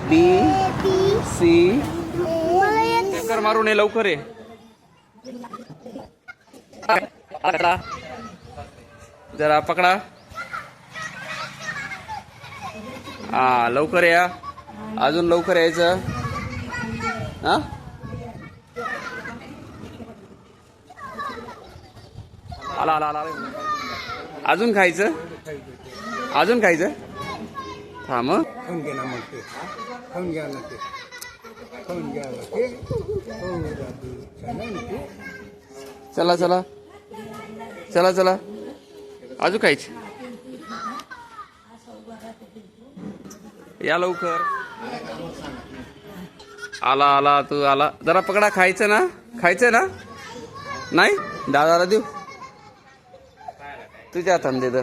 B C चक्कर मारून ये लवकर ये. जरा पकडा. हा लवकर या. अजून लवकर यायचं. हा आला आला आला. अजून खायचं. अजून खायचं. थांब. खाऊन घ्या ना मग ते. खाऊन घ्या ना ते. खाऊन घ्या ना ते. हो दादू. चला चला चला चला. अजून खायची. या लवकर. आला आला तू आला. जरा पकडा. खायचं ना. खायचं ना. नाही दादाला देऊ. तुझ्या हाताने दे तर.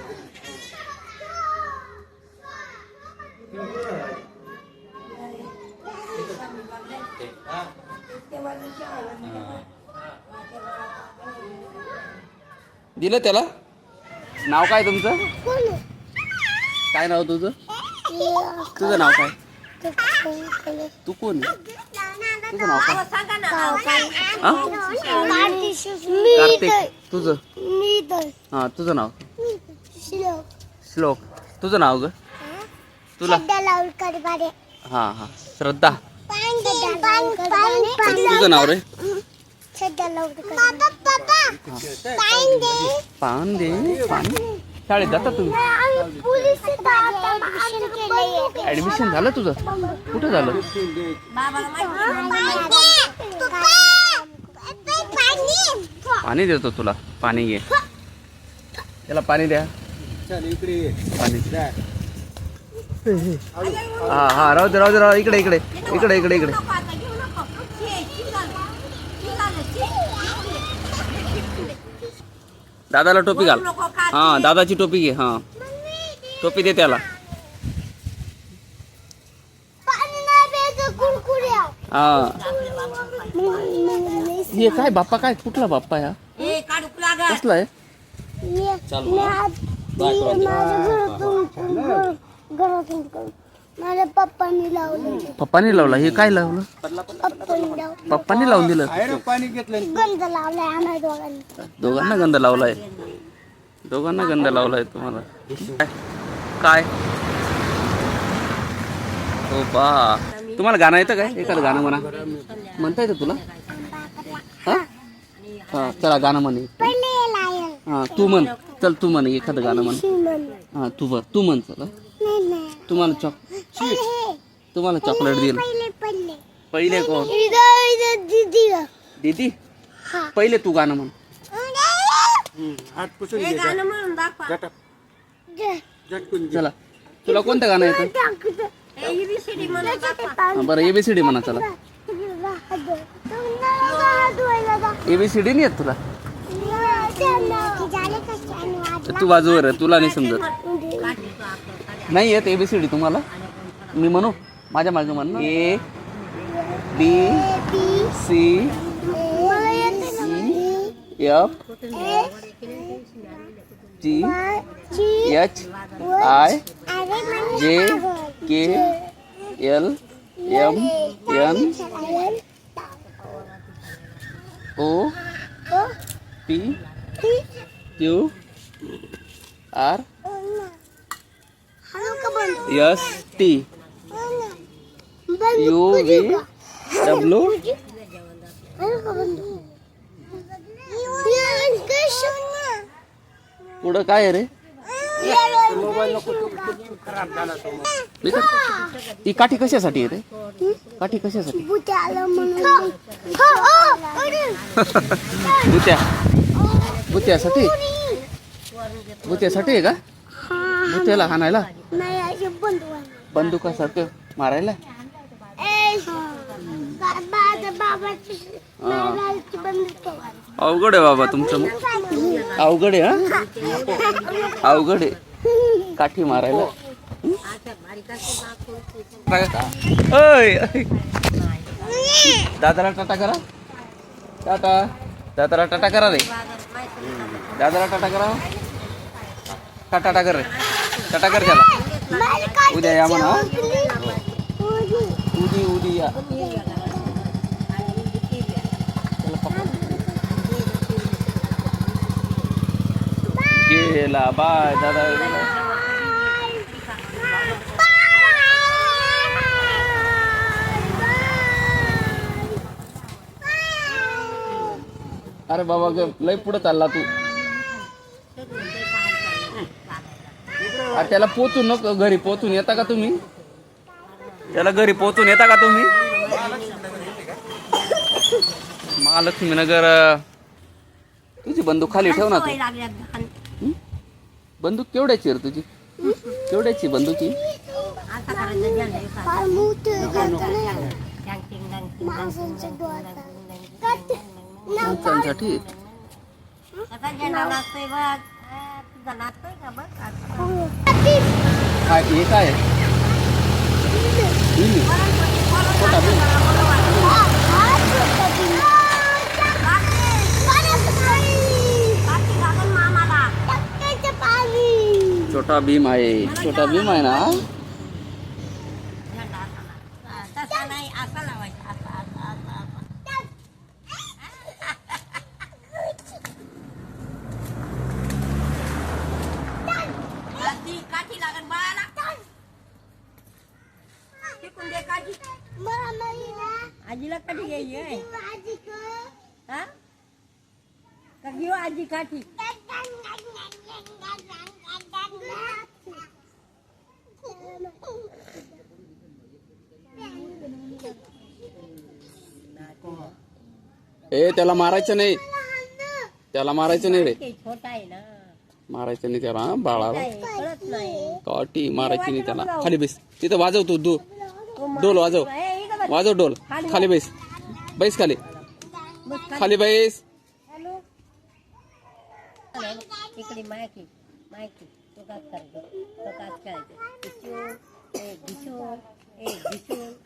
दिलं त्याला. नाव काय तुमचं. काय नाव तुझं. तुझं नाव काय. तू कोण. तुझं नाव काय. कार्तिक. तुझं. हा तुझं नाव. श्लोक. तुझं नाव ग. तुला. हा हा श्रद्धा. तुझं नाव रे. पान दे. पाणी. शाळेत जाता तुम्ही. ऍडमिशन झालं तुझं. कुठं झालं. पाणी देतो तुला. पाणी घे. त्याला पाणी द्या. पाणी. हा हा राहू दे राहू दे राहू. इकडे इकडे इकडे इकडे इकडे. दादाला टोपी घाल. हा दादाची टोपी घे. हा टोपी दे त्याला. हा हे काय बाप्पा. काय कुठला बाप्पा या. कसला आहे. माझ्या पप्पांनी लावलं. पप्पानी लावला. हे काय लावलं. पप्पानी लावून दिलं. पाणी घेतलं. गंध लावलाय आम्हाला दोघांनी. दोघांना गंध लावलाय. दोघांना गंध लावलाय तुम्हाला. काय हो बा. तुम्हाला गाणं येतं काय. एखादं गाणं म्हणा. म्हणता येतं तुला. हा हा चला गाणं म्हण. हा तू म्हण. चल तू म्हण एखादं गाणं म्हण. हा तू म्हण. चला तुम्हाला तुम्हाला चॉकलेट दिलं. पहिले कोण. दीदी. पहिले तू गाणं म्हण. हात पुसून घे. चला तुला कोणतं गाणं येतं. बरं एबीसीडी म्हणा. चला एबीसीडी नाही येत तुला. तू बाजूवर आहे. तुला नाही समजत. नाही येत एबीसीडी तुम्हाला. मी म्हणू. माझ्या मागे म्हण. A B C F G H I J K L M N O P Q R S T U V W. पुढं काय आहे रे. ती काठी कशासाठी आहे रे. काठी कशासाठी. भुत्यासाठी. भुत्यासाठी आहे का. भुत्याला हाणायला. बंदुकासारखं मारायला. अवघड आहे बाबा तुमचं. अवघड आहे. हा अवघड आहे. काठी मारायला. दादाला टाटा करा. टाटा. दादाला टाटा करा रे. दादाला टाटा करा. टाटा कर रे. टाटा कर त्याला. उद्या या म्हणा. उदी उदी या चला पकड. गेला बाय दादा गेला. अरे बाबा लय पुढे चालला तू. त्याला पोचून नको घरी पोचून येता का तुम्ही? त्याला घरी पोचून येता का तुम्ही? महालक्ष्मी नगर. तुझी बंदूक खाली ठेव ना तू. बंदूक केवढ्याची रे तुझी? केवढ्याची बंदुकी? फार मोठे माणसांचे डोळे. माणसांसाठी काय हे काय आहे? लिली. छोटा भीम. छोटा भीम आहे. छोटा भीम आहे ना. आजीला काठी घ्यायची आहे हा का घेऊ आजी काठी ए त्याला मारायचं नाही. त्याला मारायचं नाही रे. छोटा आहे ना मारायचं नाही त्याला बाळाला. कळत नाही काठी मारायची नाही त्याला. खाली बेस. तिथं वाजव तू डोल वाजव. वाजव डोल. खाली बैस. बैस खाली. खाली बैस. इकडे मायकी मायकी तो काच करायचं तो काच करायचं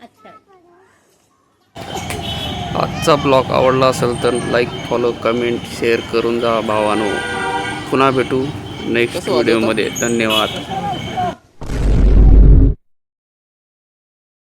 अच्छा. आजचा ब्लॉग आवडला असेल तर लाईक फॉलो कमेंट शेअर करून जा भावानो. पुन्हा भेटू नेक्स्ट व्हिडिओमध्ये. धन्यवाद.